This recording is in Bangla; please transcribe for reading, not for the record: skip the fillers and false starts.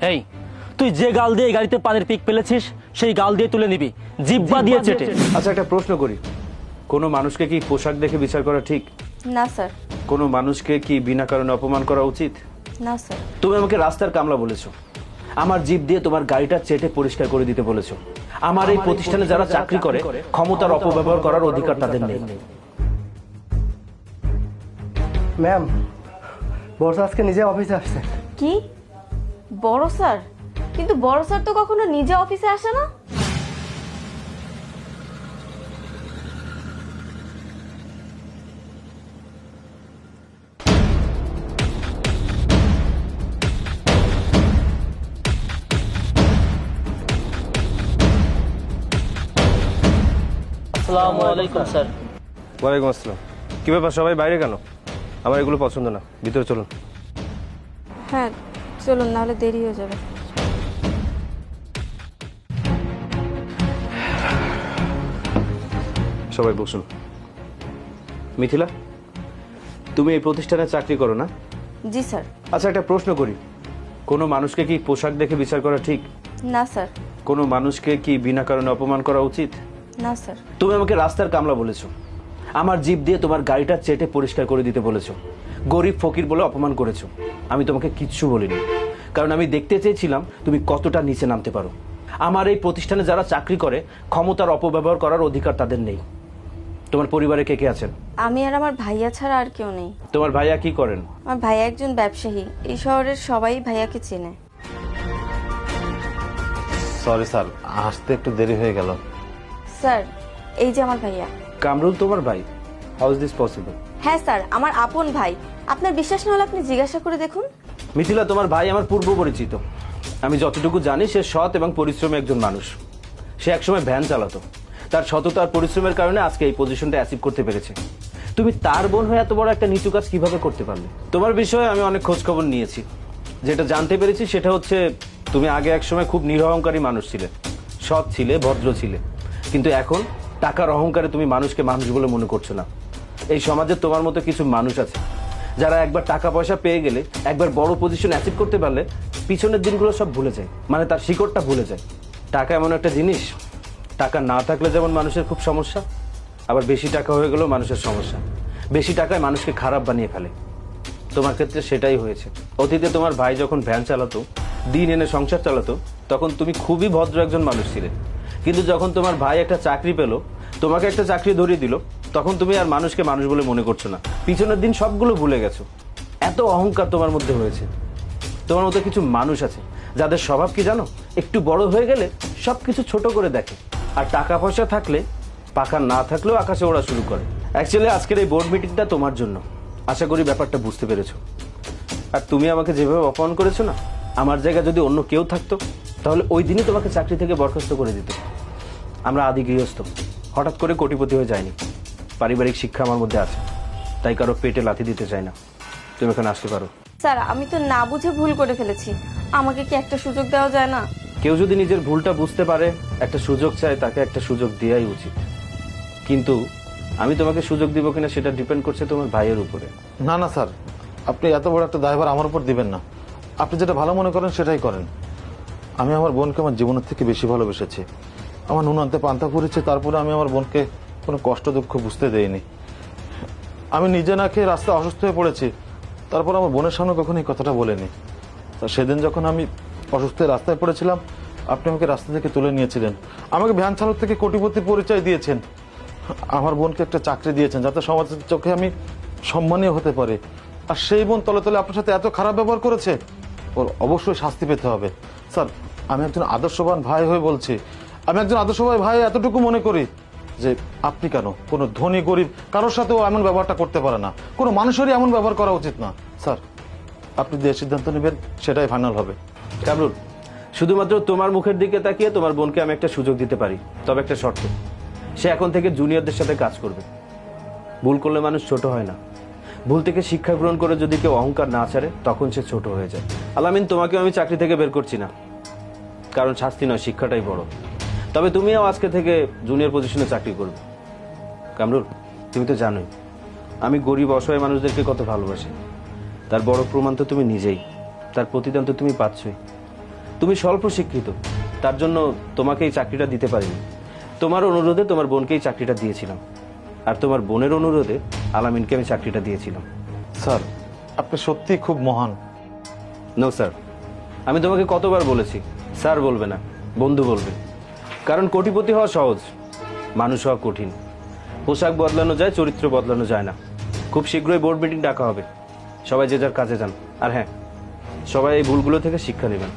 এই তুই যে গাল দিয়ে গাড়িতে পানির পিক ফেলেছিস সেই গাল দিয়ে তুলে নিবি, জিহ্বা দিয়ে চেটে। আচ্ছা একটা প্রশ্ন করি, কোনো মানুষকে কি পোশাক দেখে বিচার করা ঠিক? না স্যার। কোনো মানুষকে কি বিনা কারণে অপমান করা উচিত? না স্যার। তুমি আমাকে রাস্তার কামলা বলেছো, আমার জিভ দিয়ে তোমার গাড়িটা চেটে পরিষ্কার করে দিতে বলেছো। আমার এই প্রতিষ্ঠানে যারা চাকরি করে ক্ষমতার অপব্যবহার করার অধিকার তাদের নেই। ম্যাম, বস আজকে নিজে অফিসে আসছে। কি বড় স্যার? কিন্তু বড় স্যার তো কখনো নিজে অফিসে আসে না। আসসালামু আলাইকুম স্যার। ওয়ালাইকুম আসসালাম। কি ব্যাপার, সবাই বাইরে কেন? আমার এগুলো পছন্দ না, ভিতরে চলুন। হ্যাঁ চলুন, নাহলে দেরি হয়ে যাবে। সবাই বসুন। মিথিলা, তুমি এই প্রতিষ্ঠানে চাকরি করো না? জি স্যার। আচ্ছা একটা প্রশ্ন করি, কোনো মানুষকে কি পোশাক দেখে বিচার করা ঠিক? না স্যার। কোনো মানুষকে কি বিনা কারণে অপমান করা উচিত? না স্যার। তুমি আমাকে রাস্তার কামলা বলেছো, আমার জিভ দিয়ে তোমার গাড়িটা চেটে পরিষ্কার করে দিতে বলেছো, গরিব ফকির বলে অপমান করেছো। আমি তোমাকে কিচ্ছু বলিনি, কারণ আমি দেখতে চেয়েছিলাম তুমি কতটা নিচে নামতে পারো। আমার এই প্রতিষ্ঠানে যারা চাকরি করে ক্ষমতার অপব্যবহার করার অধিকার তাদের নেই। তোমার পরিবারে কে কে আছেন? আমি আর আমার ভাইয়া ছাড়া আর কেউ নেই। তোমার ভাইয়া কি করেন? আমার ভাইয়া একজন ব্যবসায়ী, এই শহরের সবাই ভাইয়াকে চেনে। সরি স্যার, আসতে একটু দেরি হয়ে গেল। স্যার এই যে আমার ভাইয়া। কামরুল তোমার ভাই? How is this possible? হ্যাঁ স্যার, আমার আপন ভাই। আপনার বিশ্বাস না হলে আপনি জিজ্ঞাসা করে দেখুন। মিথিলা, তোমার ভাই আমার পূর্ব পরিচিত। আমি যতটুকু জানি সে সৎ এবং পরিশ্রমী একজন মানুষ। সে একসময় ভ্যান চালাতো, তার সততা আর পরিশ্রমের কারণে আজকে এই পজিশনটা অ্যাচিভ করতে পেরেছে। তুমি তার বোন হয়ে এত বড় একটা নিচু কাজ কিভাবে করতে পারলে? তোমার বিষয়ে আমি অনেক খোঁজ খবর নিয়েছি, যেটা জানতে পেরেছি সেটা হচ্ছে তুমি আগে একসময় খুব নিরহংকারী মানুষ ছিলে, সৎ ছিলে, ভদ্র ছিলে, কিন্তু এখন টাকার অহংকারে তুমি মানুষকে মানুষ বলে মনে করছো না। এই সমাজে তোমার মতো কিছু মানুষ আছে যারা একবার টাকা পয়সা পেয়ে গেলে, একবার বড় পজিশন অ্যাচিভ করতে পারলে পিছনের দিনগুলো সব ভুলে যায়, মানে তার শিকড়টা ভুলে যায়। টাকা এমন একটা জিনিস, টাকা না থাকলে যেমন মানুষের খুব সমস্যা, আবার বেশি টাকা হয়ে গেলেও মানুষের সমস্যা। বেশি টাকায় মানুষকে খারাপ বানিয়ে ফেলে। তোমার ক্ষেত্রে সেটাই হয়েছে। অতীতে তোমার ভাই যখন ভ্যান চালাতো, দিন এনে সংসার চালাতো, তখন তুমি খুবই ভদ্র একজন মানুষ ছিলে। কিন্তু যখন তোমার ভাই একটা চাকরি পেলো, তোমাকে একটা চাকরি ধরিয়ে দিল, তখন তুমি আর মানুষকে মানুষ বলে মনে করছো না, পিছনের দিন সবগুলো ভুলে গেছো। এত অহংকার তোমার মধ্যে হয়েছে। তোমার মতো কিছু মানুষ আছে যাদের স্বভাব কি জানো, একটু বড় হয়ে গেলে সবকিছু ছোট করে দেখে, আর টাকা পয়সা থাকলে পাখা না থাকলেও আকাশে ওড়া শুরু করে। অ্যাকচুয়ালি আজকের এই বোর্ড মিটিংটা তোমার জন্য। আশা করি ব্যাপারটা বুঝতে পেরেছো। আর তুমি আমাকে যেভাবে অপমান করেছো না, আমার জায়গায় যদি অন্য কেউ থাকতো তাহলে ওই দিনই তোমাকে চাকরি থেকে বরখাস্ত করে দিত। আমরা আদি গৃহস্থ, হঠাৎ করে কোটিপতি হয়ে যায়নি। পারিবারিক শিক্ষা আমার মধ্যে আছে, তাই কারো পেটে লাথি দিতে চাই না। তুমি এখানে আসতে পারো। স্যার আমি তো না বুঝে ভুল করে ফেলেছি, আমাকে কি একটা সুযোগ দেওয়া যায় না? কেউ যদি নিজের ভুলটা বুঝতে পারে, একটা সুযোগ চায়, তাকে একটা সুযোগ দেওয়াই উচিত। কিন্তু আমি তোমাকে সুযোগ দিব কিনা সেটা ডিপেন্ড করছে তোমার ভাইয়ের উপরে। না না স্যার, আপনি এত বড় একটা দায়ভার আমার উপর দিবেন না। আপনি যেটা ভালো মনে করেন সেটাই করেন। আমি আমার বোনকে আমার জীবনের থেকে বেশি ভালোবেসেছি। আমার নুন আনতে পান্তা পড়েছে, তারপরে আমি আমার বোনকে কোনো কষ্ট দুঃখ বুঝতে দেইনি। আমি নিজে না খেয়ে রাস্তায় অসুস্থ হয়ে পড়েছি, তারপর আমার বোনের সামনে কখনো এই কথাটা বলিনি। তা সেদিন যখন আমি অসুস্থ হয়ে রাস্তায় পড়েছিলাম, আপনি আমাকে রাস্তা থেকে তুলে নিয়েছিলেন, আমাকে ভ্যান চালক থেকে কোটিপতির পরিচয় দিয়েছেন, আমার বোনকে একটা চাকরি দিয়েছেন যাতে সমাজের চোখে আমি সম্মানীয় হতে পারি। আর সেই বোন তলে তলে আপনার সাথে এত খারাপ ব্যবহার করেছে, ওর অবশ্যই শাস্তি পেতে হবে। স্যার আমি একজন আদর্শবান ভাই হয়ে বলছি, আমি একজন আদর্শবান ভাই এতটুকু মনে করি যে আপনি কেন, কোনো ধনী গরিব কারোর সাথেও এমন ব্যবহারটা করতে পারে না, কোনো মানুষেরই এমন ব্যবহার করা উচিত না। স্যার আপনি যে সিদ্ধান্ত নেবেন সেটাই ফাইনাল হবে। কামরুল, শুধুমাত্র তোমার মুখের দিকে তাকিয়ে তোমার বোনকে আমি একটা সুযোগ দিতে পারি, তবে একটা শর্ত, সে এখন থেকে জুনিয়রদের সাথে কাজ করবে। ভুল করলে মানুষ ছোট হয় না, ভুল থেকে শিক্ষা গ্রহণ করে যদি কেউ অহংকার না ছাড়ে তখন সে ছোট হয়ে যায়। আলামিন, তোমাকে আমি চাকরি থেকে বের করছি না, কারণ শাস্তি নয়, শিক্ষাটাই বড়। তবে তুমিও আজকে থেকে জুনিয়র পজিশনে চাকরি করবে। কামরুল, তুমি তো জানোই আমি গরিব অসহায় মানুষদেরকে কত ভালোবাসি, তার বড় প্রমাণ তো তুমি নিজেই, তার প্রতিদান তো তুমি পাচ্ছই। তুমি স্বল্প শিক্ষিত, তার জন্য তোমাকে এই চাকরিটা দিতে পারিনি। তোমার অনুরোধে তোমার বোনকে এই চাকরিটা দিয়েছিলাম, আর তোমার বোনের অনুরোধে আলামিনকে আমি চাকরিটা দিয়েছিলাম। স্যার, আপনি সত্যিই খুব মহান। নো স্যার, আমি তোমাকে কতবার বলেছি স্যার বলবে না, বন্ধু বলবে। কারণ কোটিপতি হওয়া সহজ, মানুষ হওয়া কঠিন। পোশাক বদলানো যায়, চরিত্র বদলানো যায় না। খুব শীঘ্রই বোর্ড মিটিং ডাকা হবে, সবাই যে যার কাজে যান। আর হ্যাঁ, সবাই এই ভুলগুলো থেকে শিক্ষা নেবেন।